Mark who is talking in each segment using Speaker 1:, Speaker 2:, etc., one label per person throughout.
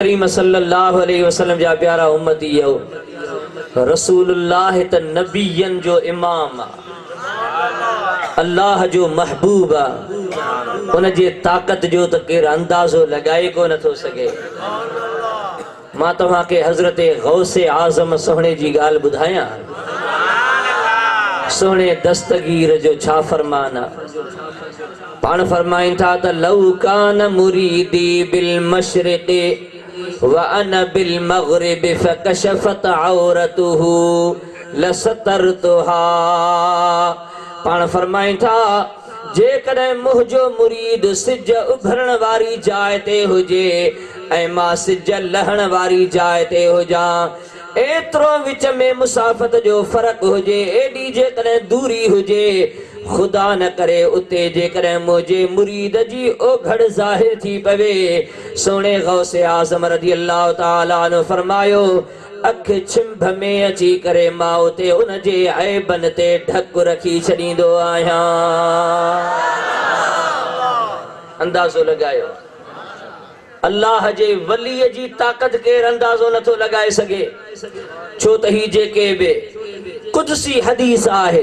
Speaker 1: करीम सल्लल्लाहु अलैहि वसल्लम जा प्यारा उम्मती हो रसूलुल्लाह त नबियन जो इमाम अल्लाह जो महबूब उन जे ताकत जो त केर अंदाजो लगाए को न थो सके। मां तव्हां के हजरत गौसे आजम सोहणे जी गाल बुधाया। सोहणे दस्तगीर जो छा फरमाना पान फरमाइन था त लौ कान मुरीदी बिल मशरिक़ व अना बिल मग़रिब फकशफत औरतुहु लसतरतुहा। पान फरमाइन था जे कदे मुझो मुरीद सिज उभरण वारी जाय ते हुजे ऐं मां सिज लहण वारी जाय ते हुजा एतरो विच में मुसाफत जो फर्क हुजे एडी जे कदे दूरी हुजे खुदा न करे उते जे करे मुझे मुरीद जी ओघड़ जाहिर थी पवे। सोने गौसे आजम रज़ी अल्लाह ताला ने फरमायो अख छिंभ में अची करे मां उते उन जे ऐबन ते ढक रखी छडींदो आहियां। अंदाजो लगायो अल्लाह जे वली जी ताकत केर अंदाजो नथो लगाए सके छो त ही जेके बे कुदसी हदीस आहे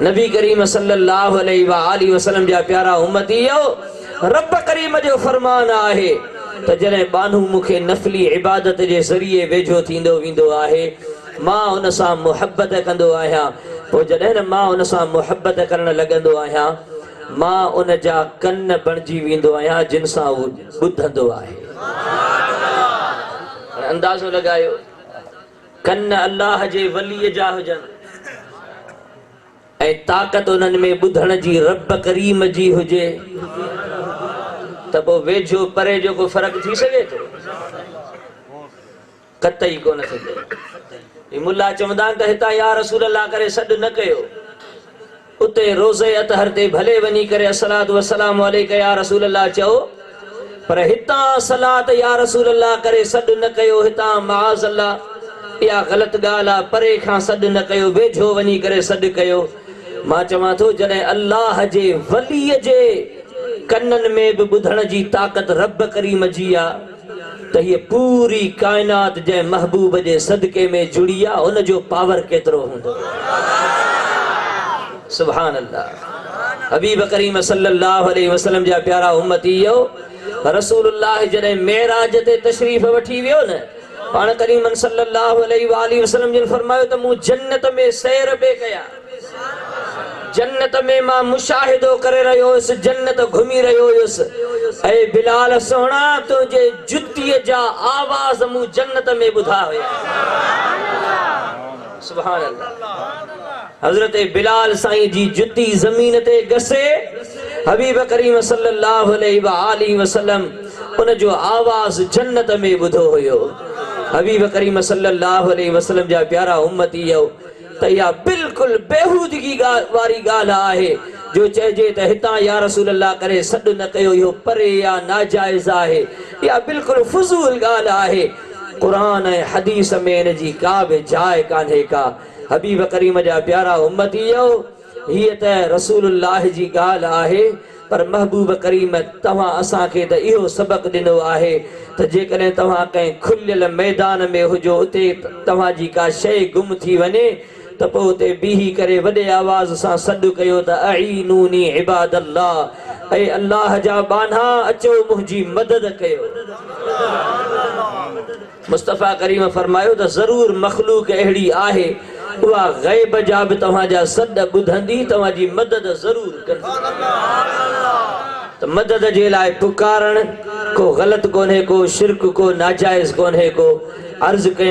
Speaker 1: नबी करीम सल्लल्लाहु अलैहि वसल्लम जा प्यारा उम्मतीयो रब करीम जो फरमान आहे त जने बानू मुखे नफली इबादत जे जरिए वेझो थींदो विंदो आहे मां उन सां मोहब्बत कंदो आहियां। पो जॾहिं न मां उन सां मोहब्बत करण लगंदो आहियां मां उन जा कन बणजी वेंदो आहियां जिन सां उहो ॿुधंदो आहे। अंदाज़ो लगायो कन अल्लाह जे वली जा हुजनि ऐं ताकत उन्हनि में ॿुधण जी रब करीम जी हुजे त पोइ वेझो परे जो को फर्क थी सघे थो कतई कोन थिए। मुल्ला चवंदा त हितां या रसूल अल्लाह करे सॾु न कयो उते रोज़े अतहर ते भले वञी करे अस्सलातु वस्सलामु अलैका या रसूल अल्लाह चओ पर हितां सलात या रसूल अल्लाह करे सॾु न कयो हितां माज़ अल्लाह या ग़लत ॻाल्हि आहे परे खां सॾु न कयो वेझो वञी करे सॾु कयो। मां चवां थो जॾहिं अल्लाह जे वलीअ जे कननि में बि ॿुधण जी ताकत रब करीम जी आहे त हीअ पूरी काइनात जे महबूब जे सदके में जुड़ी आहे उन जो पावर केतिरो हूंदो। सुभान अल्लाह। हबीब करीम सल्लल्लाहु अलैहि वसल्लम जा प्यारा उम्मतीयो रसूलुल्लाह जॾहिं मेराज ते तशरीफ़ वठी वियो न पाण करीम सल्लल्लाहु अलैहि वसल्लम जिन फरमायो त मूं जन्नत में सैर बे कया जन्नत में मां मुशाहिदो करे रहियो हुयुसि जन्नत घुमी रहियो हुयुसि ऐं बिलाल सोहणा तुंहिंजे जुतीअ जा आवाज़ मूं जन्नत में ॿुधा हुया। सुभान अल्लाह। हजरत बिलाल साईं जी जुती ज़मीन ते घसे हबीब करीम सल्लल्लाहु अलैहि वसल्लम उन जो आवाज़ जन्नत में ॿुधो हुयो। हबीब करीम सल्लल्लाहु अलैहि वसल्लम जा प्यारा उम्मतीयो त इहा बिल्कुलु बेहूदगी वारी ॻाल्हि आहे जो चइजे त हितां या रसूल अल्लाह करे सॾु न कयो इहो परे या नाजाइज़ आहे इहा बिल्कुलु फुज़ूल ॻाल्हि आहे। क़ुरान ऐं हदीस में इन जी का बि जाइ कान्हे का। हबीब करीम जा प्यारा उम्मतीयो हीअ त रसूलुल्लाह जी ॻाल्हि आहे पर महबूब करीम तव्हां असांखे त इहो सबक़ ॾिनो आहे त जेकॾहिं तव्हां कंहिं खुलियल मैदान में हुजो उते तव्हां जी का शइ गुम थी वञे त पोइ उते बीही करे वॾे आवाज़ सां सॾु कयो त अईनूनी इबादल्लाह ऐं अल्लाह जा बाना अचो मुंहिंजी मदद कयो। मुस्तफ़ा करीम फरमायो त ज़रूर मखलूक अहिड़ी आहे उहा ग़ैब जा बि तव्हांजा सॾ ॿुधंदी तव्हांजी मदद ज़रूर कंदी। त मदद जे लाइ पुकारण को ग़लति कोन्हे को शिरक को नाजाइज़ कोन्हे को अर्ज़ कयूं